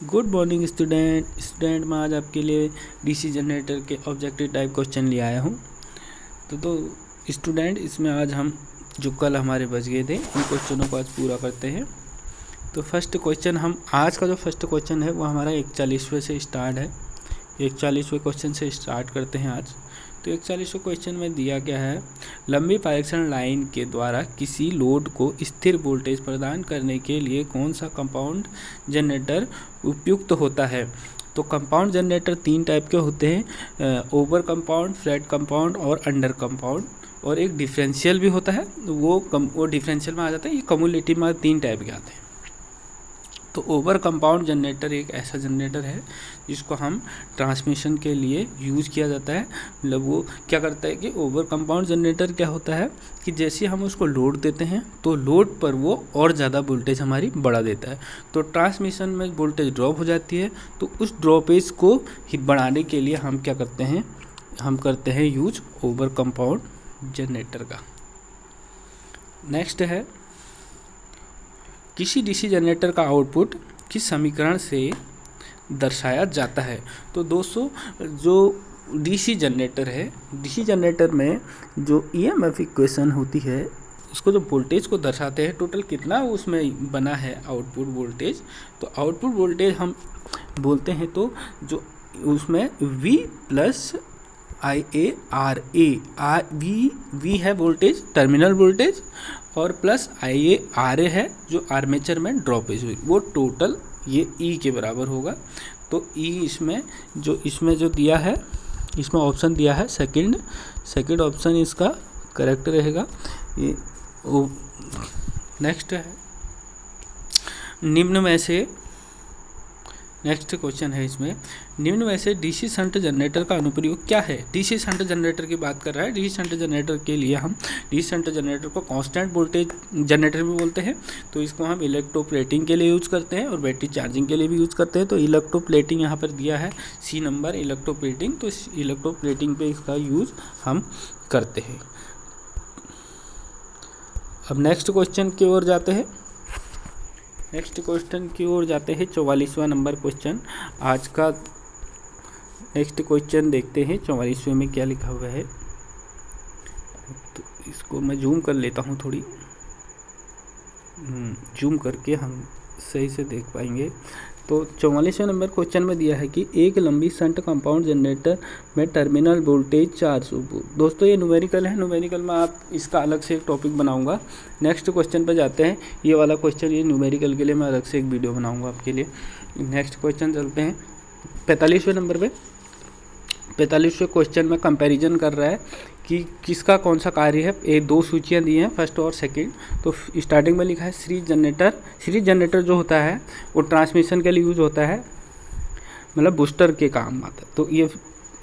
Good morning student मैं आज आपके लिए डीसी जनरेटर के ऑब्जेक्टिव टाइप क्वेश्चन ले आया हूँ। तो स्टूडेंट इसमें आज हम जो कल हमारे बच गए थे उन क्वेश्चनों को आज पूरा करते हैं। तो फर्स्ट क्वेश्चन हम आज का जो फर्स्ट क्वेश्चन है वो हमारा 41वें से स्टार्ट है। 41वें क्वेश्चन से स्टार्ट करते हैं आज। तो 41वें क्वेश्चन में दिया गया है, लंबी पायलक्षण लाइन के द्वारा किसी लोड को स्थिर वोल्टेज प्रदान करने के लिए कौन सा कंपाउंड जनरेटर उपयुक्त होता है। तो कंपाउंड जनरेटर 3 टाइप के होते हैं, ओवर कंपाउंड, फ्लैट कंपाउंड और अंडर कंपाउंड, और एक डिफरेंशियल भी होता है। वो डिफरेंशियल में आ जाता है। ये कम्युलेटिव में 3 टाइप के आते हैं। तो ओवर कंपाउंड जनरेटर एक ऐसा जनरेटर है जिसको हम ट्रांसमिशन के लिए यूज़ किया जाता है। मतलब वो क्या करता है कि ओवर कंपाउंड जनरेटर क्या होता है कि जैसे हम उसको लोड देते हैं तो लोड पर वो और ज़्यादा वोल्टेज हमारी बढ़ा देता है। तो ट्रांसमिशन में वोल्टेज ड्रॉप हो जाती है, तो उस ड्रॉपेज को ही बढ़ाने के लिए हम क्या करते हैं, हम करते हैं यूज ओवर कंपाउंड जनरेटर का। नेक्स्ट है, किसी डीसी जनरेटर का आउटपुट किस समीकरण से दर्शाया जाता है। तो दोस्तों जो डीसी जनरेटर है, डीसी जनरेटर में जो ईएमएफ इक्वेशन होती है उसको जो वोल्टेज को दर्शाते हैं, टोटल कितना उसमें बना है आउटपुट वोल्टेज। तो आउटपुट वोल्टेज हम बोलते हैं तो जो उसमें V प्लस IA वी है वोल्टेज, टर्मिनल वोल्टेज, और प्लस IA है जो आर्मेचर में ड्रॉपेज हुई, वो टोटल ये E के बराबर होगा। तो E इसमें जो दिया है, इसमें ऑप्शन दिया है सेकंड ऑप्शन इसका करेक्ट रहेगा। ये नेक्स्ट है, नेक्स्ट क्वेश्चन है इसमें, निम्न में से डीसी शंट जनरेटर का अनुप्रयोग क्या है। डीसी शंट जनरेटर की बात कर रहा है। डीसी शंट जनरेटर के लिए हम डीसी शंट जनरेटर को कांस्टेंट वोल्टेज जनरेटर भी बोलते हैं। तो इसको हम इलेक्ट्रोप्लेटिंग के लिए यूज़ करते हैं और बैटरी चार्जिंग के लिए भी यूज़ करते हैं। तो इलेक्ट्रोप्लेटिंग यहाँ पर दिया है C नंबर, इलेक्ट्रोप्लेटिंग। तो इस इलेक्ट्रोप्लेटिंग पे इसका यूज़ हम करते हैं। अब नेक्स्ट क्वेश्चन की ओर जाते हैं। 44वां नंबर क्वेश्चन आज का। नेक्स्ट क्वेश्चन देखते हैं 44वें में क्या लिखा हुआ है। तो इसको मैं जूम कर लेता हूँ, थोड़ी जूम करके हम सही से देख पाएंगे। तो 44वें नंबर क्वेश्चन में दिया है कि एक लंबी शंट कंपाउंड जनरेटर में टर्मिनल वोल्टेज 400 वोल्ट। दोस्तों ये न्यूमेरिकल है, न्यूमेरिकल में आप इसका अलग से एक टॉपिक बनाऊंगा। नेक्स्ट क्वेश्चन पे जाते हैं। ये वाला क्वेश्चन, ये न्यूमेरिकल के लिए मैं अलग से एक वीडियो बनाऊंगा आपके लिए। नेक्स्ट क्वेश्चन चलते हैं 45वें नंबर पे। 45वें क्वेश्चन में कंपैरिजन कर रहा है कि किसका कौन सा कार्य है। ये 2 सूचियाँ दी हैं, फर्स्ट और सेकंड। तो स्टार्टिंग में लिखा है सीरीज जनरेटर जो होता है वो ट्रांसमिशन के लिए यूज होता है, मतलब बूस्टर के काम आता है। तो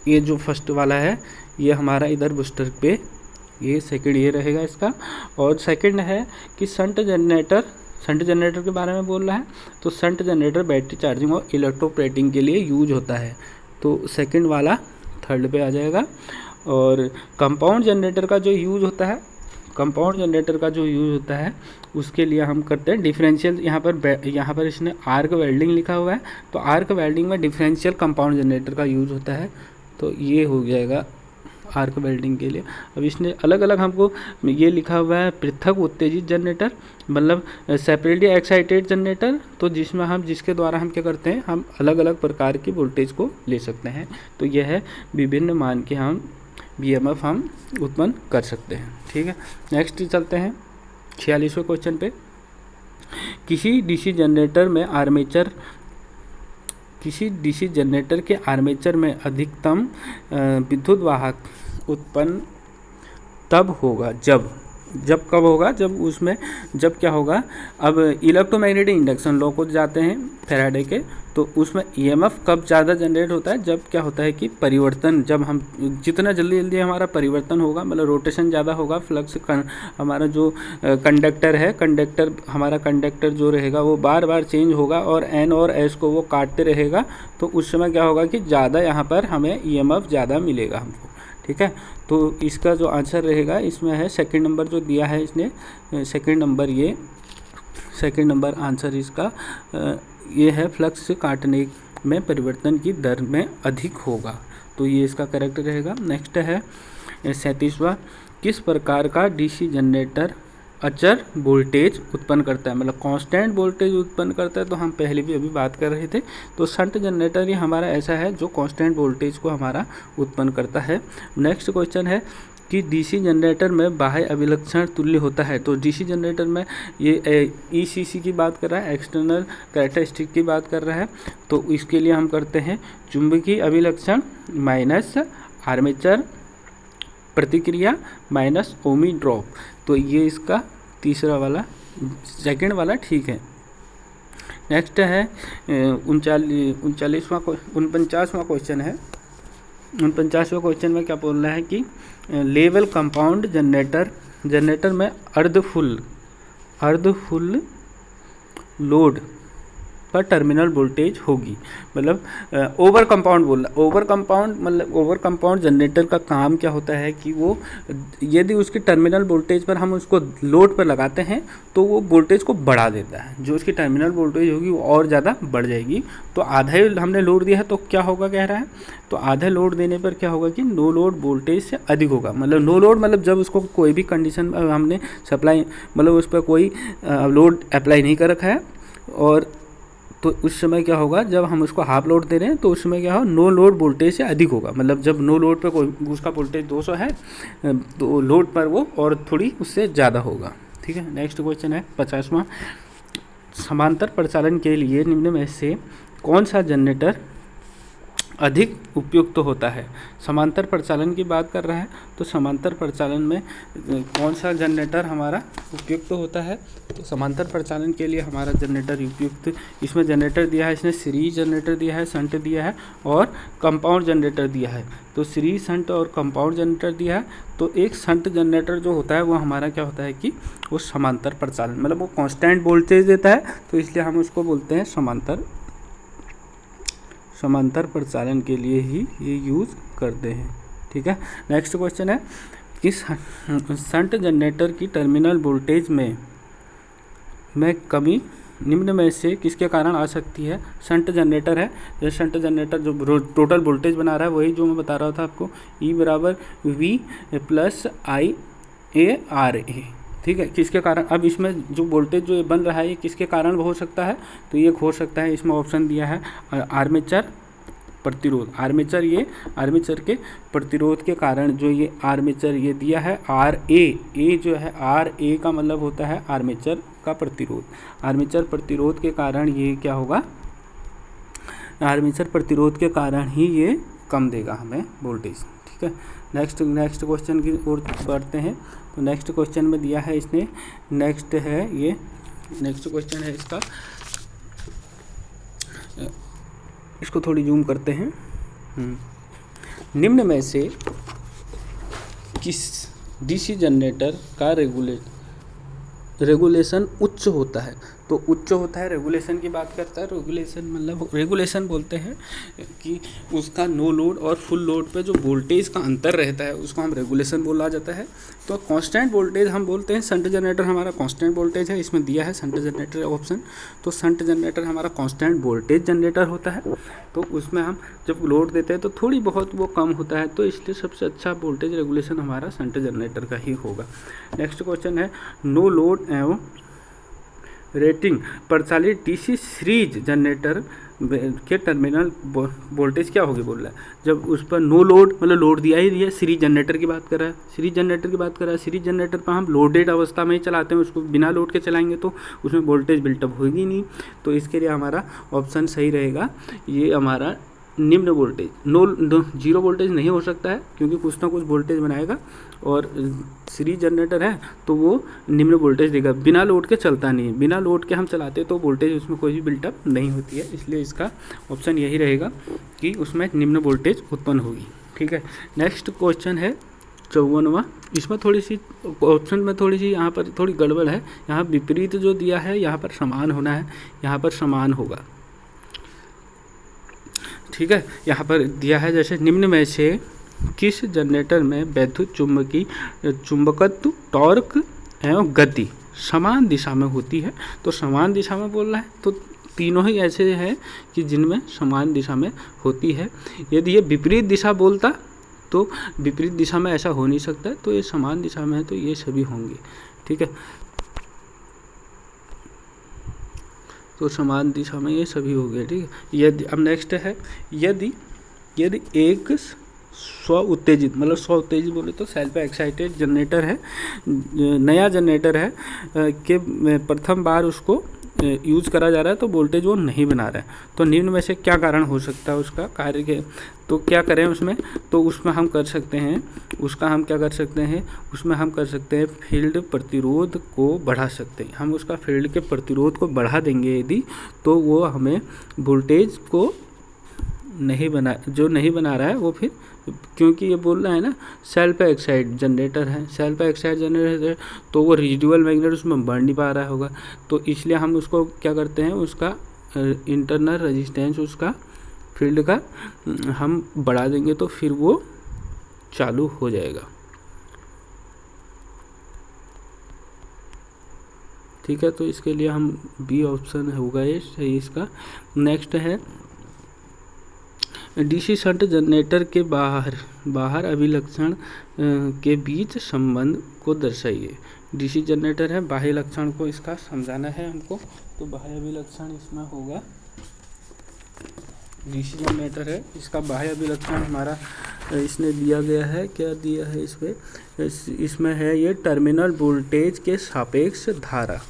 ये जो फर्स्ट वाला है ये हमारा इधर बूस्टर पे, ये सेकंड ये रहेगा इसका। और सेकंड है कि शंट जनरेटर के बारे में बोल रहा है। तो शंट जनरेटर बैटरी चार्जिंग और इलेक्ट्रोप्लेटिंग के लिए यूज होता है। तो सेकंड वाला थर्ड पे आ जाएगा। और कंपाउंड जनरेटर का जो यूज़ होता है उसके लिए हम करते हैं डिफरेंशियल। यहाँ पर इसने आर्क वेल्डिंग लिखा हुआ है। तो आर्क वेल्डिंग में डिफरेंशियल कंपाउंड जनरेटर का यूज़ होता है। तो ये हो जाएगा आर्क वेल्डिंग के लिए। अब इसने अलग अलग हमको ये लिखा हुआ है पृथक उत्तेजित जनरेटर, मतलब सेपरेटली एक्साइटेड जनरेटर। तो जिसके द्वारा हम क्या करते हैं, हम अलग अलग प्रकार की वोल्टेज को ले सकते हैं। तो यह है विभिन्न मान के हम BMF हम उत्पन्न कर सकते हैं। ठीक है, नेक्स्ट चलते हैं 46वें क्वेश्चन पे। किसी डीसी जनरेटर के आर्मेचर में अधिकतम विद्युत वाहक उत्पन्न तब होगा जब कब होगा, जब क्या होगा। अब इलेक्ट्रोमैग्नेटिक इंडक्शन लॉ को जाते हैं फैराडे के। तो उसमें EMF कब ज़्यादा जनरेट होता है, जब क्या होता है कि परिवर्तन, जब हम जितना जल्दी हमारा परिवर्तन होगा, मतलब रोटेशन ज़्यादा होगा, फ्लक्स हमारा जो कंडक्टर जो रहेगा वो बार बार चेंज होगा और N और S को वो काटते रहेगा। तो उस समय क्या होगा कि ज़्यादा यहाँ पर हमें EMF ज़्यादा मिलेगा हमको। ठीक है, तो इसका जो आंसर रहेगा इसमें है सेकंड नंबर जो दिया है इसने, सेकंड नंबर आंसर इसका ये है फ्लक्स काटने में परिवर्तन की दर में अधिक होगा, तो ये इसका करेक्ट रहेगा। नेक्स्ट है 37वां, किस प्रकार का डीसी जनरेटर अचर वोल्टेज उत्पन्न करता है, मतलब कांस्टेंट वोल्टेज उत्पन्न करता है। तो हम पहले भी अभी बात कर रहे थे, तो शंट जनरेटर ये हमारा ऐसा है जो कांस्टेंट वोल्टेज को हमारा उत्पन्न करता है। नेक्स्ट क्वेश्चन है कि डीसी जनरेटर में बाह्य अभिलक्षण तुल्य होता है। तो डीसी जनरेटर में ये ईसीसी की बात कर रहा है, एक्सटर्नल कैरेक्टरिस्टिक की बात कर रहा है। तो इसके लिए हम करते हैं चुंबकीय अभिलक्षण माइनस आर्मेचर प्रतिक्रिया माइनस ओमी ड्रॉप। तो ये इसका तीसरा वाला, सेकंड वाला ठीक है। नेक्स्ट है 49वां क्वेश्चन है। 49वां क्वेश्चन में क्या बोल रहा है कि लेवल कंपाउंड जनरेटर में अर्ध फुल लोड पर टर्मिनल वोल्टेज होगी, मतलब ओवर कंपाउंड बोल रहा है। ओवर कंपाउंड जनरेटर का काम क्या होता है कि वो यदि उसकी टर्मिनल वोल्टेज पर हम उसको लोड पर लगाते हैं तो वो वोल्टेज को बढ़ा देता है, जो उसकी टर्मिनल वोल्टेज होगी वो और ज़्यादा बढ़ जाएगी। तो आधा ही हमने लोड दिया है तो क्या होगा कह रहा है, तो आधा लोड देने पर क्या होगा कि नो लोड वोल्टेज से अधिक होगा। मतलब नो लोड मतलब जब उसको कोई भी कंडीशन हमने सप्लाई, मतलब उस पर कोई लोड अप्लाई नहीं कर रखा है, और तो उस समय क्या होगा जब हम उसको हाफ लोड दे रहे हैं तो उस समय क्या होगा नो लोड वोल्टेज से अधिक होगा। मतलब जब नो लोड पे कोई उसका वोल्टेज 200 है तो लोड पर वो और थोड़ी उससे ज़्यादा होगा। ठीक है। नेक्स्ट क्वेश्चन है 50वां, समांतर प्रचालन के लिए निम्न में से कौन सा जनरेटर अधिक उपयुक्त होता है। समांतर प्रचालन की बात कर रहा है, तो समांतर प्रचालन में कौन सा जनरेटर हमारा उपयुक्त होता है। तो समांतर प्रचालन के लिए हमारा जनरेटर उपयुक्त, इसमें जनरेटर दिया है, इसने सीरीज जनरेटर दिया है, शंट दिया है और कंपाउंड जनरेटर दिया है। तो सीरीज, शंट और कंपाउंड जनरेटर दिया है। तो एक शंट जनरेटर जो होता है वो हमारा क्या होता है कि वो समांतर प्रचालन, मतलब वो कांस्टेंट वोल्टेज देता है, तो इसलिए हम उसको बोलते हैं समांतर प्रचालन के लिए ही ये यूज़ करते हैं। ठीक है। नेक्स्ट क्वेश्चन है कि शंट जनरेटर की टर्मिनल वोल्टेज में कमी निम्न में से किसके कारण आ सकती है। शंट जनरेटर है, ये शंट जनरेटर जो टोटल वोल्टेज बना रहा है वही जो मैं बता रहा था आपको, E बराबर V प्लस IARA। ठीक है। किसके कारण, अब इसमें जो वोल्टेज जो बन रहा है ये किसके कारण हो सकता है, तो ये हो सकता है, इसमें ऑप्शन दिया है आर्मेचर प्रतिरोध, आर्मेचर के प्रतिरोध के कारण जो ये आर्मेचर ये दिया है RA जो है RA का मतलब होता है आर्मेचर का प्रतिरोध। आर्मेचर प्रतिरोध के कारण ये क्या होगा, आर्मेचर प्रतिरोध के कारण ही ये कम देगा हमें वोल्टेज। ठीक है। नेक्स्ट क्वेश्चन की ओर बढ़ते हैं। तो नेक्स्ट क्वेश्चन में दिया है इसने, नेक्स्ट क्वेश्चन है इसका, इसको थोड़ी जूम करते हैं। निम्न में से किस डीसी जनरेटर का रेगुलेशन उच्च होता है। तो उच्च होता है, रेगुलेशन की बात करता है। रेगुलेशन मतलब रेगुलेशन बोलते हैं कि उसका नो लोड और फुल लोड पे जो वोल्टेज का अंतर रहता है उसको हम रेगुलेशन बोला जाता है। तो कांस्टेंट वोल्टेज हम बोलते हैं, शंट जनरेटर हमारा कांस्टेंट वोल्टेज है, इसमें दिया है शंट जनरेटर ऑप्शन। तो शंट जनरेटर हमारा कांस्टेंट वोल्टेज जनरेटर होता है, तो उसमें हम जब लोड देते हैं तो थोड़ी बहुत वो कम होता है, तो इसलिए सबसे अच्छा वोल्टेज रेगुलेशन हमारा शंट जनरेटर का ही होगा। नेक्स्ट क्वेश्चन है नो लोड एवं रेटिंग प्रचालित डीसी सीरीज जनरेटर के टर्मिनल वोल्टेज क्या होगी बोल रहा है। जब उस पर नो लोड, मतलब लोड दिया ही नहीं है, सीरीज जनरेटर की बात कर रहा है, सीरीज जनरेटर पर हम लोडेड अवस्था में ही चलाते हैं, उसको बिना लोड के चलाएंगे तो उसमें वोल्टेज बिल्टअप होगी नहीं। तो इसके लिए हमारा ऑप्शन सही रहेगा, ये हमारा निम्न वोल्टेज, जीरो वोल्टेज नहीं हो सकता है क्योंकि कुछ ना कुछ वोल्टेज बनाएगा, और सीरीज जनरेटर है तो वो निम्न वोल्टेज देगा, बिना लोड के चलता नहीं है। बिना लोड के हम चलाते तो वोल्टेज उसमें कोई भी बिल्टअप नहीं होती है, इसलिए इसका ऑप्शन यही रहेगा कि उसमें निम्न वोल्टेज उत्पन्न होगी। ठीक है। नेक्स्ट क्वेश्चन है 54वां। इसमें थोड़ी सी ऑप्शन में थोड़ी सी यहाँ पर थोड़ी गड़बड़ है, यहाँ विपरीत जो दिया है यहाँ पर समान होना है, यहाँ पर समान होगा। ठीक है। यहाँ पर दिया है जैसे निम्न में से किस जनरेटर में वैद्युत चुंबकत्व, टॉर्क एवं गति समान दिशा में होती है। तो समान दिशा में बोल रहा है, तो तीनों ही ऐसे हैं कि जिनमें समान दिशा में होती है। यदि ये विपरीत दिशा बोलता तो विपरीत दिशा में ऐसा हो नहीं सकता, तो ये समान दिशा में है तो ये सभी होंगे, ठीक है। तो समान दिशा में ये सभी हो गए, ठीक है। यदि अब नेक्स्ट है, यदि एक स्व उत्तेजित, मतलब स्व उत्तेजित बोले तो सेल्फ एक्साइटेड जनरेटर है, नया जनरेटर है कि प्रथम बार उसको यूज़ करा जा रहा है तो वोल्टेज वो नहीं बना रहा है, तो निम्न में से क्या कारण हो सकता है उसका कार्य के, तो क्या करें उसमें, तो उसमें हम कर सकते हैं, उसका हम क्या कर सकते हैं, उसमें हम कर सकते हैं फील्ड प्रतिरोध को बढ़ा सकते हैं। हम उसका फील्ड के प्रतिरोध को बढ़ा देंगे यदि, तो वो हमें वोल्टेज को नहीं बना रहा है वो, फिर क्योंकि ये बोल रहा है ना सेल्फ एक्साइट जनरेटर है, सेल्फ एक्साइट जनरेटर, तो वो रेजिडुअल मैग्नेट उसमें बढ़ नहीं पा रहा होगा, तो इसलिए हम उसको क्या करते हैं, उसका इंटरनल रेजिस्टेंस, उसका फील्ड का हम बढ़ा देंगे तो फिर वो चालू हो जाएगा, ठीक है। तो इसके लिए हम बी ऑप्शन होगा ये सही इसका। नेक्स्ट है डीसी शंट जनरेटर के बाहर अभिलक्षण के बीच संबंध को दर्शाइए। डीसी जनरेटर है, बाह्य लक्षण को इसका समझाना है हमको, तो बाह्य अभिलक्षण इसमें होगा, डीसी जनरेटर है, इसका बाह्य अभिलक्षण हमारा इसने दिया गया है, क्या दिया है इसमें है ये टर्मिनल वोल्टेज के सापेक्ष धारा,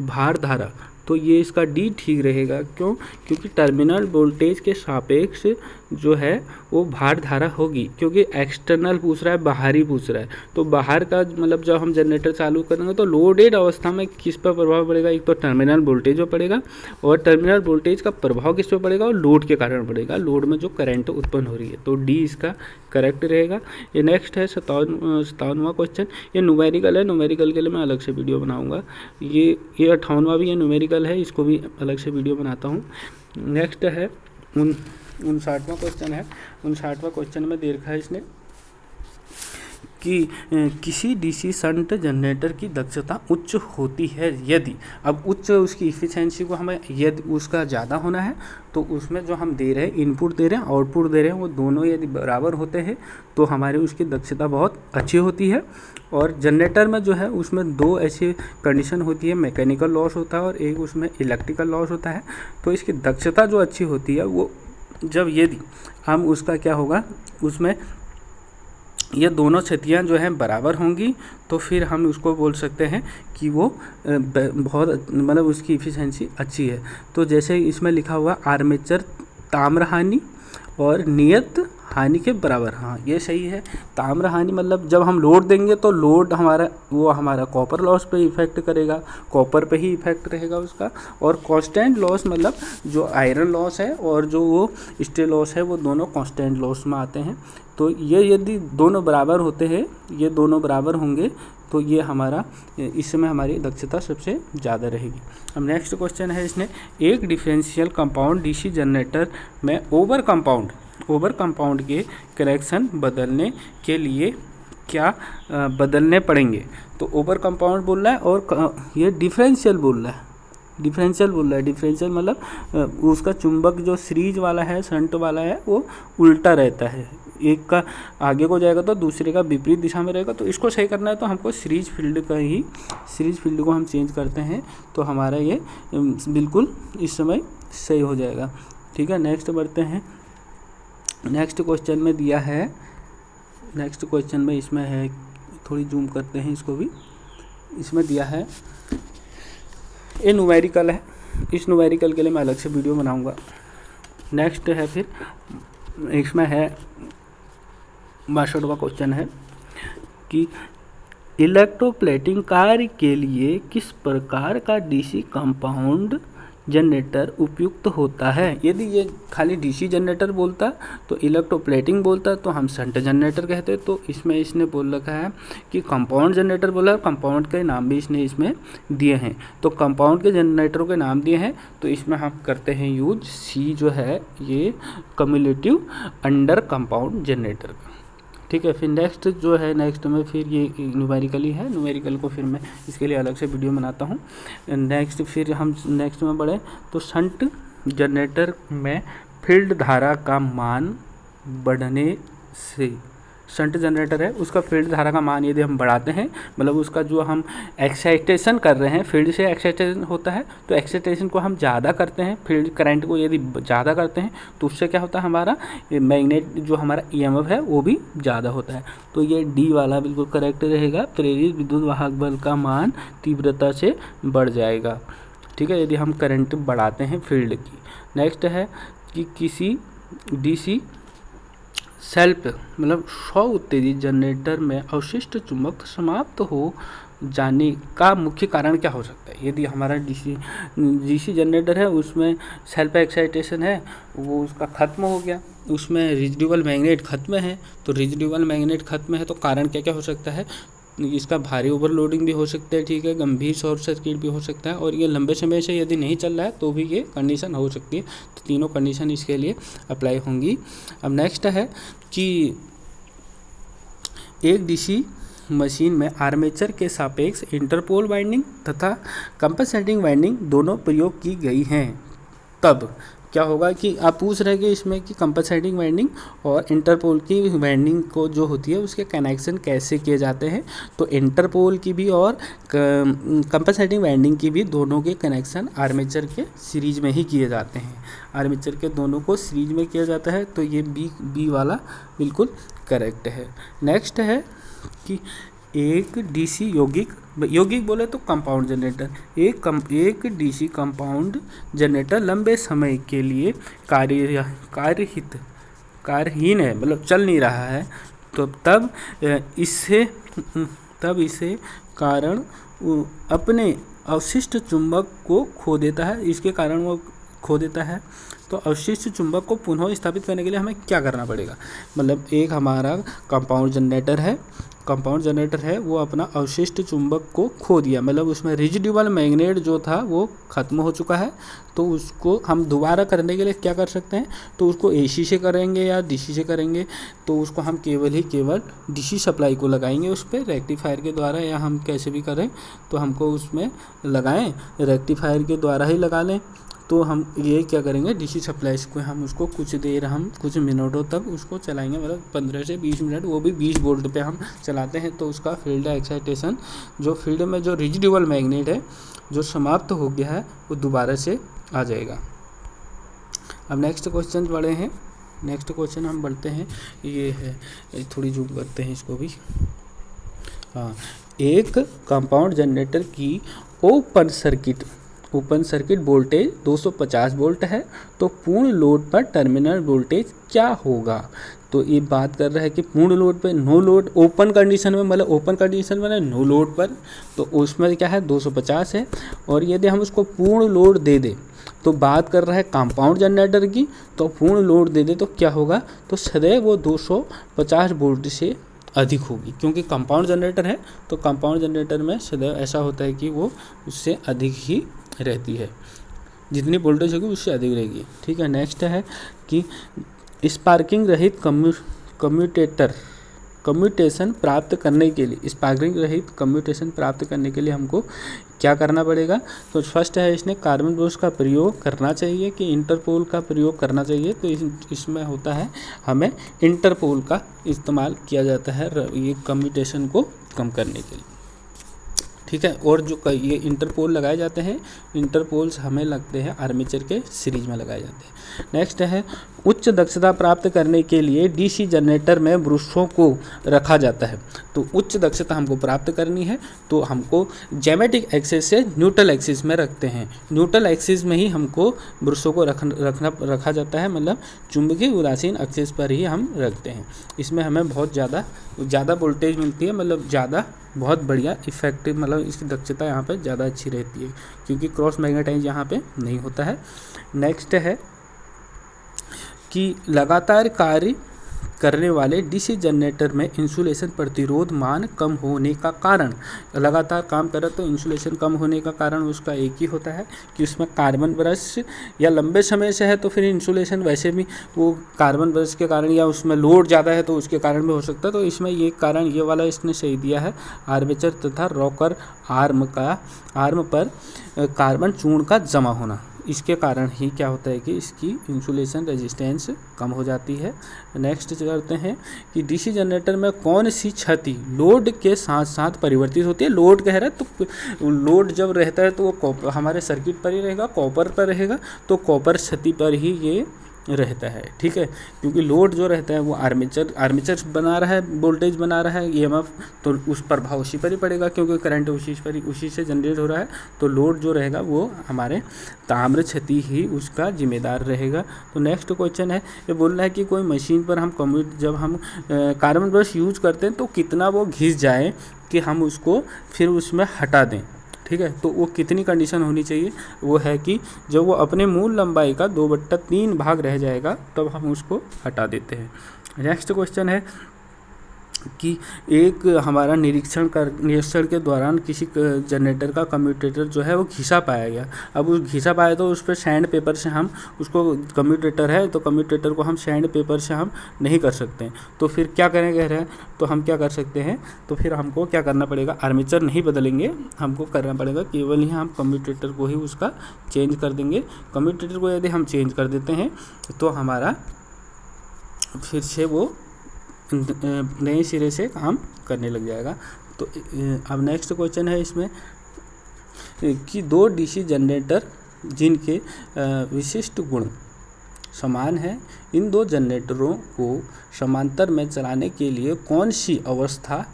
भार धारा, तो ये इसका डी ठीक रहेगा। क्यों? क्योंकि टर्मिनल वोल्टेज के सापेक्ष जो है वो भार धारा होगी, क्योंकि एक्सटर्नल पूछ रहा है, बाहरी पूछ रहा है, तो बाहर का मतलब जब हम जनरेटर चालू करेंगे तो लोडेड अवस्था में किस पर प्रभाव पड़ेगा, एक तो टर्मिनल वोल्टेज पर पड़ेगा, और टर्मिनल वोल्टेज का प्रभाव किस पर पड़ेगा, और लोड के कारण पड़ेगा, लोड में जो करंट उत्पन्न हो रही है, तो डी इसका करेक्ट रहेगा। ये नेक्स्ट है 57वां क्वेश्चन, ये न्यूमेरिकल है, न्यूमेरिकल के लिए मैं अलग से वीडियो बनाऊंगा, ये 58वां भी ये न्यूमेरिकल है, इसको भी अलग से वीडियो बनाता हूँ। नेक्स्ट है 59वां क्वेश्चन है, 59वां क्वेश्चन में दे रखा है इसने कि किसी डीसी शंट जनरेटर की दक्षता उच्च होती है यदि, अब उच्च उसकी इफिशिएंसी को हमें यदि उसका ज़्यादा होना है तो उसमें जो हम दे रहे हैं इनपुट दे रहे हैं आउटपुट दे रहे हैं वो दोनों यदि बराबर होते हैं तो हमारी उसकी दक्षता बहुत अच्छी होती है। और जनरेटर में जो है उसमें दो ऐसी कंडीशन होती है, मैकेनिकल लॉस होता है और एक उसमें इलेक्ट्रिकल लॉस होता है, तो इसकी दक्षता जो अच्छी होती है वो जब यदि हम उसका क्या होगा, उसमें ये दोनों स्थितियाँ जो हैं बराबर होंगी तो फिर हम उसको बोल सकते हैं कि वो बहुत मतलब उसकी इफिशिएंसी अच्छी है। तो जैसे इसमें लिखा हुआ आर्मेचर ताम्र हानि और नियत हानि के बराबर, हाँ ये सही है। ताम्र हानि मतलब जब हम लोड देंगे तो लोड हमारा कॉपर लॉस पे इफेक्ट करेगा, कॉपर पे ही इफेक्ट रहेगा उसका, और कांस्टेंट लॉस मतलब जो आयरन लॉस है और जो वो स्टील लॉस है वो दोनों कांस्टेंट लॉस में आते हैं। तो ये यदि दोनों बराबर होते हैं, ये दोनों बराबर होंगे तो ये हमारा इसमें हमारी दक्षता सबसे ज़्यादा रहेगी। अब नेक्स्ट क्वेश्चन है इसने, एक डिफरेंशियल कंपाउंड डीसी जनरेटर में ओवर कंपाउंड के करेक्शन बदलने के लिए क्या बदलने पड़ेंगे। तो ओवर कंपाउंड बोल रहा है और ये डिफरेंशियल बोल रहा है, डिफरेंशियल मतलब उसका चुंबक जो सीरीज वाला है, शंट वाला है, वो उल्टा रहता है, एक का आगे को जाएगा तो दूसरे का विपरीत दिशा में रहेगा। तो इसको सही करना है तो हमको सीरीज फील्ड को हम चेंज करते हैं तो हमारा ये बिल्कुल इस समय सही हो जाएगा, ठीक है। नेक्स्ट बढ़ते हैं, नेक्स्ट क्वेश्चन में दिया है, नेक्स्ट क्वेश्चन में इसमें है, थोड़ी जूम करते हैं इसको भी, इसमें दिया है ये न्यूमेरिकल है, इस न्यूमेरिकल के लिए मैं अलग से वीडियो बनाऊंगा। नेक्स्ट है फिर इसमें है 62वां क्वेश्चन है कि इलेक्ट्रोप्लेटिंग कार्य के लिए किस प्रकार का डीसी कंपाउंड जनरेटर उपयुक्त होता है। यदि ये खाली डीसी जनरेटर बोलता तो इलेक्ट्रोप्लेटिंग बोलता तो हम शंट जनरेटर कहते, तो इसमें इसने बोल रखा है कि कंपाउंड जनरेटर बोला, कंपाउंड के नाम भी इसने इसमें दिए हैं, तो कंपाउंड के जनरेटरों के नाम दिए हैं तो इसमें हम करते हैं यूज सी जो है ये कम्युलेटिव अंडर कंपाउंड जनरेटर का, ठीक है। फिर नेक्स्ट जो है, नेक्स्ट में फिर ये न्यूमेरिकली है, न्यूमेरिकल को फिर मैं इसके लिए अलग से वीडियो बनाता हूँ। नेक्स्ट फिर हम नेक्स्ट में बढ़े तो शंट जनरेटर में फील्ड धारा का मान बढ़ने से, शंट जनरेटर है उसका फील्ड धारा का मान यदि हम बढ़ाते हैं, मतलब उसका जो हम एक्साइटेशन कर रहे हैं, फील्ड से एक्साइटेशन होता है, तो एक्साइटेशन को हम ज़्यादा करते हैं, फील्ड करंट को यदि ज़्यादा करते हैं तो उससे क्या होता है, हमारा मैग्नेट जो हमारा ईएमएफ है वो भी ज़्यादा होता है। तो ये डी वाला बिल्कुल करेक्ट रहेगा, प्रेरित विद्युत वाहक बल का मान तीव्रता से बढ़ जाएगा। ठीक है, यदि हम करंट बढ़ाते हैं फील्ड की। नेक्स्ट है कि किसी डीसी सेल्फ मतलब स्व उत्तेजित जनरेटर में अवशिष्ट चुंबक समाप्त हो जाने का मुख्य कारण क्या हो सकता है। यदि हमारा डीसी जनरेटर है, उसमें सेल्फ एक्साइटेशन है, वो उसका ख़त्म हो गया, उसमें रेजिडुअल मैग्नेट ख़त्म है, तो रेजिडुअल मैग्नेट ख़त्म है तो कारण क्या क्या हो सकता है, इसका भारी ओवरलोडिंग भी हो सकता है, ठीक है, गंभीर शॉर्ट सर्किट भी हो सकता है, और ये लंबे समय से यदि नहीं चल रहा है तो भी ये कंडीशन हो सकती है। तो तीनों कंडीशन इसके लिए अप्लाई होंगी। अब नेक्स्ट है कि एक डीसी मशीन में आर्मेचर के सापेक्ष इंटरपोल वाइंडिंग तथा कंपनसेटिंग वाइंडिंग दोनों प्रयोग की गई हैं। तब क्या होगा कि आप पूछ रहे हैं कि इसमें कि कंपनसेटिंग वाइंडिंग और इंटरपोल की वाइंडिंग को जो होती है उसके कनेक्शन कैसे किए जाते हैं। तो इंटरपोल की भी और कंपनसेटिंग वाइंडिंग की भी दोनों के कनेक्शन आर्मेचर के सीरीज में ही किए जाते हैं। आर्मेचर के दोनों को सीरीज में किया जाता है, तो ये बी वाला बिल्कुल करेक्ट है। नेक्स्ट है कि एक डीसी यौगिक बोले तो कंपाउंड जनरेटर, एक डीसी कंपाउंड जनरेटर लंबे समय के लिए कार्यहीन है, मतलब चल नहीं रहा है, तो तब इसे कारण अपने अवशिष्ट चुंबक को खो देता है, इसके कारण वो खो देता है। तो अवशिष्ट चुंबक को पुनः स्थापित करने के लिए हमें क्या करना पड़ेगा, मतलब एक हमारा कंपाउंड जनरेटर है वो अपना अवशिष्ट चुंबक को खो दिया, मतलब उसमें रेजिडुअल मैग्नेट जो था वो ख़त्म हो चुका है, तो उसको हम दोबारा करने के लिए क्या कर सकते हैं, तो उसको एसी से करेंगे या डीसी से करेंगे, तो उसको हम केवल डीसी सप्लाई को लगाएंगे उस पर रेक्टिफायर के द्वारा, या हम कैसे भी करें तो हमको उसमें लगाएं, रेक्टिफायर के द्वारा ही लगा लें। तो हम ये क्या करेंगे, डीसी सप्लाई को हम उसको कुछ मिनटों तक उसको चलाएंगे, मतलब 15 से 20 मिनट, वो भी 20 वोल्ट पे हम चलाते हैं, तो उसका फील्ड एक्साइटेशन जो फील्ड में जो रेजिडुअल मैग्नेट है जो समाप्त हो गया है वो दोबारा से आ जाएगा। अब नेक्स्ट क्वेश्चन बढ़े हैं, नेक्स्ट क्वेश्चन हम बढ़ते हैं, ये है, थोड़ी जूम करते हैं इसको भी। हाँ, एक कंपाउंड जनरेटर की ओपन सर्किट वोल्टेज 250 वोल्ट है, तो पूर्ण लोड पर टर्मिनल वोल्टेज क्या होगा। तो ये बात कर रहा है कि पूर्ण लोड पे, नो लोड, ओपन कंडीशन में, मतलब ओपन कंडीशन में नो लोड पर, तो उसमें क्या है 250 है, और यदि हम उसको पूर्ण लोड दे दें, तो बात कर रहा है कंपाउंड जनरेटर की, तो पूर्ण लोड दे दे तो क्या होगा, तो सदैव वो 250 वोल्ट से अधिक होगी, क्योंकि कंपाउंड जनरेटर है, तो कंपाउंड जनरेटर में सदैव ऐसा होता है कि वो उससे अधिक ही रहती है, जितनी वोल्टेज होगी उससे अधिक रहेगी। ठीक है, नेक्स्ट है कि स्पार्किंग रहित कम्यूटेशन प्राप्त करने के लिए हमको क्या करना पड़ेगा। तो फर्स्ट है, इसने कार्बन ब्रश का प्रयोग करना चाहिए कि इंटरपोल का प्रयोग करना चाहिए। तो इसमें होता है हमें इंटरपोल का इस्तेमाल किया जाता है ये कम्यूटेशन को कम करने के लिए। ठीक है, और जो ये इंटरपोल लगाए जाते हैं, इंटरपोल्स हमें लगते हैं आर्मेचर के सीरीज में लगाए जाते हैं। नेक्स्ट है, उच्च दक्षता प्राप्त करने के लिए डीसी जनरेटर में ब्रशों को रखा जाता है। तो उच्च दक्षता हमको प्राप्त करनी है तो हमको ज्यामितिक एक्सिस से न्यूट्रल एक्सिस में रखते हैं, न्यूट्रल एक्सिस में ही हमको ब्रशों को रखा जाता है, मतलब चुंबकीय उदासीन एक्सिस पर ही हम रखते हैं। इसमें हमें बहुत ज़्यादा वोल्टेज मिलती है, मतलब बहुत बढ़िया इफेक्टिव, मतलब इसकी दक्षता यहाँ पे ज़्यादा अच्छी रहती है, क्योंकि क्रॉस मैग्नेटाइज यहाँ पे नहीं होता है। नेक्स्ट है कि लगातार कार्य करने वाले डीसी जनरेटर में इंसुलेशन प्रतिरोध मान कम होने का कारण, लगातार काम करे तो इंसुलेशन कम होने का कारण उसका एक ही होता है कि उसमें कार्बन ब्रश या लंबे समय से है तो फिर इंसुलेशन वैसे भी वो कार्बन ब्रश के कारण या उसमें लोड ज़्यादा है तो उसके कारण भी हो सकता है। तो इसमें ये कारण ये वाला इसने सही दिया है, आर्मेचर तथा रॉकर आर्म पर कार्बन चूर्ण का जमा होना, इसके कारण ही क्या होता है कि इसकी इंसुलेशन रेजिस्टेंस कम हो जाती है। नेक्स्ट करते हैं कि डीसी जनरेटर में कौन सी क्षति लोड के साथ साथ परिवर्तित होती है। लोड कह रहा है तो लोड जब रहता है तो वो हमारे सर्किट पर ही रहेगा, कॉपर पर रहेगा, तो कॉपर क्षति पर ही ये रहता है, ठीक है। क्योंकि लोड जो रहता है वो आर्मेचर बना रहा है, वोल्टेज बना रहा है, ईएमएफ, तो उस प्रभाव उसी पर ही पड़ेगा क्योंकि करंट उसी से जनरेट हो रहा है। तो लोड जो रहेगा वो हमारे ताम्र क्षति ही उसका जिम्मेदार रहेगा। तो नेक्स्ट क्वेश्चन है, ये बोल रहा है कि कोई मशीन पर जब हम कार्बन ब्रश यूज करते हैं तो कितना वो घिस जाए कि हम उसको फिर उसमें हटा दें, ठीक है। तो वो कितनी कंडीशन होनी चाहिए, वो है कि जब वो अपने मूल लंबाई का 2/3 भाग रह जाएगा तब हम उसको हटा देते हैं। नेक्स्ट क्वेश्चन है कि एक हमारा निरीक्षण के दौरान किसी जनरेटर का कम्यूटेटर जो है वो घिसा पाया गया। अब उस घिसा पाया तो उस पर सैंड पेपर से हम उसको, कम्यूटेटर है तो कम्यूटेटर को हम सैंड पेपर से हम नहीं कर सकते हैं, तो फिर क्या करें कह रहे हैं, तो हम क्या कर सकते हैं, तो फिर हमको क्या करना पड़ेगा, आर्मेचर नहीं बदलेंगे, हमको करना पड़ेगा केवल ही हम कम्यूटेटर को ही उसका चेंज कर देंगे। कम्यूटेटर को यदि हम चेंज कर देते हैं तो हमारा फिर से वो नए सिरे से काम करने लग जाएगा। तो अब नेक्स्ट क्वेश्चन है इसमें कि 2 डीसी जनरेटर जिनके विशिष्ट गुण समान है, इन 2 जनरेटरों को समांतर में चलाने के लिए कौन सी अवस्था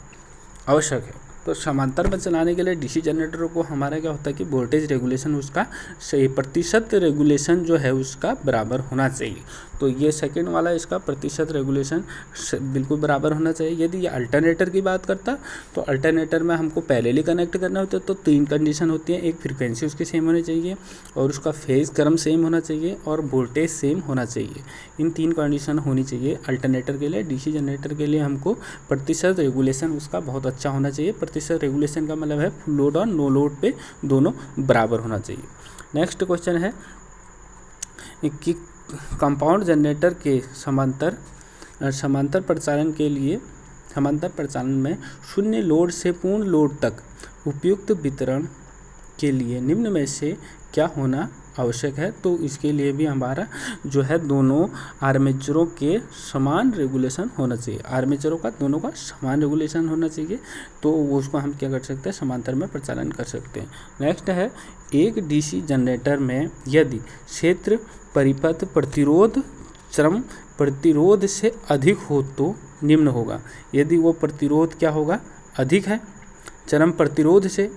आवश्यक है। तो समांतर में चलाने के लिए डीसी जनरेटरों को हमारा क्या होता है कि वोल्टेज रेगुलेशन उसका सही प्रतिशत रेगुलेशन जो है उसका बराबर होना चाहिए। तो ये सेकंड वाला इसका प्रतिशत रेगुलेशन बिल्कुल बराबर होना चाहिए। यदि ये अल्टरनेटर की बात करता तो अल्टरनेटर में हमको पैरेलली कनेक्ट करना होता है तो 3 कंडीशन होती है, एक फ्रीक्वेंसी उसकी सेम होनी चाहिए और उसका फेज क्रम सेम होना चाहिए और वोल्टेज सेम होना चाहिए। इन 3 कंडीशन होनी चाहिए अल्टरनेटर के लिए। डीसी जनरेटर के लिए हमको प्रतिशत रेगुलेशन उसका बहुत अच्छा होना चाहिए। प्रतिशत रेगुलेशन का मतलब है फुल लोड और नो लोड पे दोनों बराबर होना चाहिए। नेक्स्ट क्वेश्चन है कि कंपाउंड जनरेटर के समांतर प्रचालन में शून्य लोड से पूर्ण लोड तक उपयुक्त वितरण के लिए निम्न में से क्या होना आवश्यक है। तो इसके लिए भी हमारा जो है दोनों आर्मेचरों के समान रेगुलेशन होना चाहिए, आर्मेचरों का दोनों का समान रेगुलेशन होना चाहिए, तो उसको हम क्या कर सकते हैं, समांतर में प्रचालन कर सकते हैं। नेक्स्ट है, एक डीसी जनरेटर में यदि क्षेत्र परिपथ प्रतिरोध चरम प्रतिरोध से अधिक हो तो निम्न होगा। यदि वो प्रतिरोध क्या होगा, अधिक है चरम प्रतिरोध से,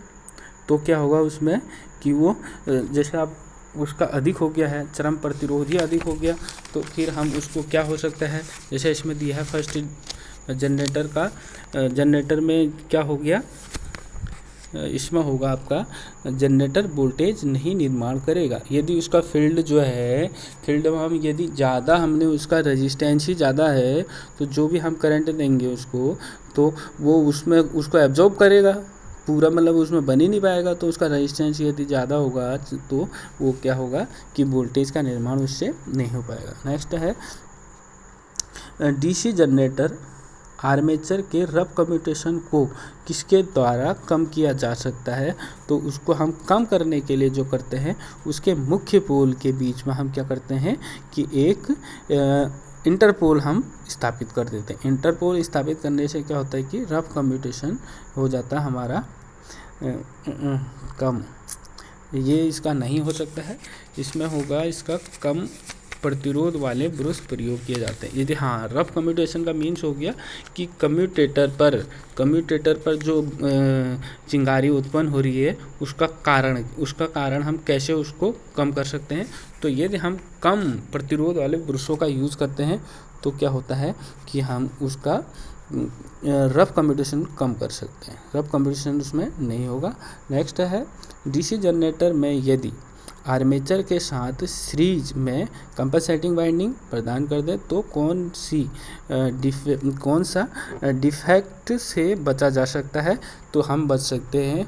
तो क्या होगा उसमें कि वो जैसे आप उसका अधिक हो गया है, चरम प्रतिरोध ही अधिक हो गया, तो फिर हम उसको क्या हो सकता है, जैसे इसमें दिया है फर्स्ट जनरेटर में क्या हो गया, इसमें होगा आपका जनरेटर वोल्टेज नहीं निर्माण करेगा। यदि उसका फील्ड जो है, फील्ड में हम यदि ज़्यादा हमने उसका रेजिस्टेंस ही ज़्यादा है तो जो भी हम करंट देंगे उसको, तो वो उसमें उसको एब्जॉर्ब करेगा पूरा, मतलब उसमें बन ही नहीं पाएगा। तो उसका रेजिस्टेंस यदि ज़्यादा होगा तो वो क्या होगा कि वोल्टेज का निर्माण उससे नहीं हो पाएगा। नेक्स्ट है, डीसी जनरेटर आर्मेचर के रफ कम्यूटेशन को किसके द्वारा कम किया जा सकता है। तो उसको हम कम करने के लिए जो करते हैं, उसके मुख्य पोल के बीच में हम क्या करते हैं कि एक इंटरपोल हम स्थापित कर देते हैं। इंटरपोल स्थापित करने से क्या होता है कि रफ कम्यूटेशन हो जाता है हमारा कम। ये इसका नहीं हो सकता है, इसमें होगा इसका कम प्रतिरोध वाले ब्रश प्रयोग किए जाते हैं। यदि हाँ, रफ कम्यूटेशन का मीन्स हो गया कि कम्यूटेटर पर जो चिंगारी उत्पन्न हो रही है उसका कारण हम कैसे उसको कम कर सकते हैं। तो यदि हम कम प्रतिरोध वाले ब्रशों का यूज़ करते हैं तो क्या होता है कि हम उसका रफ कम्यूटेशन कम कर सकते हैं, रफ कम्यूटेशन उसमें नहीं होगा। नेक्स्ट है, डीसी जनरेटर में यदि आर्मेचर के साथ सीरीज में कंपनसेटिंग वाइंडिंग प्रदान कर दे तो कौन सा डिफेक्ट से बचा जा सकता है? तो हम बच सकते हैं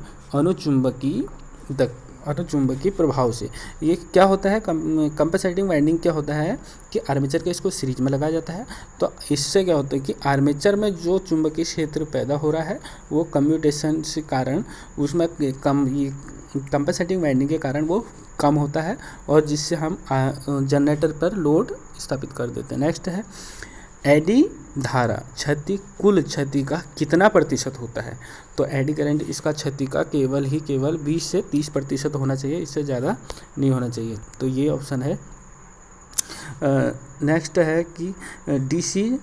अनुचुंबकीय प्रभाव से। ये क्या होता है, कंपनसेटिंग वाइंडिंग क्या होता है कि आर्मेचर के इसको सीरीज में लगाया जाता है। तो इससे क्या होता है कि आर्मेचर में जो चुंबकीय क्षेत्र पैदा हो रहा है वो कम्यूटेशन के कारण उसमें कंपनसेटिंग वाइंडिंग के कारण वो कम होता है और जिससे हम जनरेटर पर लोड स्थापित कर देते हैं। नेक्स्ट है एडी धारा कुल क्षति का कितना प्रतिशत होता है? तो एडी करंट इसका क्षति का केवल 20 से 30% होना चाहिए, इससे ज़्यादा नहीं होना चाहिए। तो ये ऑप्शन है। नेक्स्ट है कि डीसी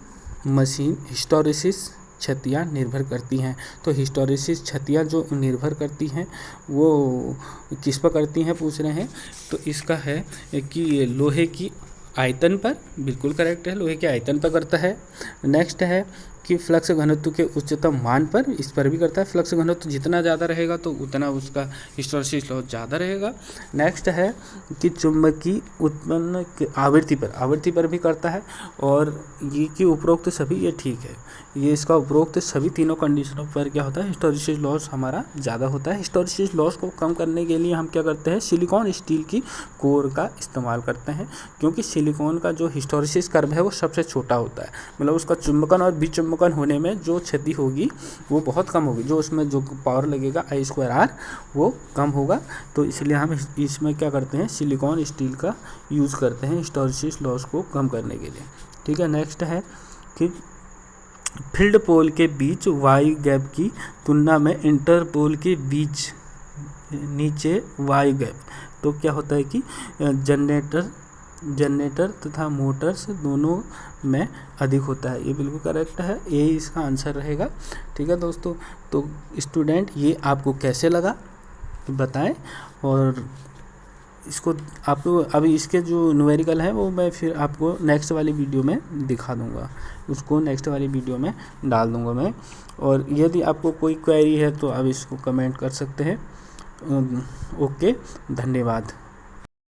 मशीन हिस्टैरिसीस क्षतियाँ निर्भर करती हैं। तो हिस्टैरिसीस क्षतियाँ जो निर्भर करती हैं वो किस पर करती हैं पूछ रहे हैं। तो इसका है कि लोहे की आयतन पर, बिल्कुल करेक्ट है, लोहे के आयतन पर करता है। नेक्स्ट है कि फ्लक्स घनत्व के उच्चतम मान पर, इस पर भी करता है। फ्लक्स घनत्व जितना ज़्यादा रहेगा तो उतना उसका हिस्टैरिसीस लॉस ज़्यादा रहेगा। नेक्स्ट है कि चुंबकीय उत्पन्न के आवृत्ति पर भी करता है। और ये कि उपरोक्त सभी, ये ठीक है, ये इसका उपरोक्त सभी तीनों कंडीशनों पर क्या होता है, हिस्टैरिसीस लॉस हमारा ज़्यादा होता है। हिस्टैरिसीस लॉस को कम करने के लिए हम क्या करते हैं, सिलिकॉन स्टील की कोर का इस्तेमाल करते हैं, क्योंकि सिलिकॉन का जो हिस्टैरिसीस कर्व है वो सबसे छोटा होता है। मतलब उसका चुंबकन और विचुंबकन होने में जो क्षति होगी वो बहुत कम होगी, जो उसमें जो पावर लगेगा I²R वो कम होगा। तो इसलिए हम इसमें क्या करते हैं, सिलिकॉन स्टील का यूज़ करते हैं हिस्टैरिसीस लॉस को कम करने के लिए। ठीक है। नेक्स्ट है कि फील्ड पोल के बीच वायु गैप की तुलना में इंटरपोल के बीच नीचे वायु गैप, तो क्या होता है कि जनरेटर तथा मोटर्स दोनों में अधिक होता है। ये बिल्कुल करेक्ट है, ये इसका आंसर रहेगा। ठीक है दोस्तों, तो स्टूडेंट ये आपको कैसे लगा बताएं, और इसको आपको अभी इसके जो न्यूमेरिकल है वो मैं फिर आपको नेक्स्ट वाली वीडियो में दिखा दूंगा, उसको नेक्स्ट वाली वीडियो में डाल दूंगा मैं। और यदि आपको कोई क्वेरी है तो आप इसको कमेंट कर सकते हैं। ओके, धन्यवाद।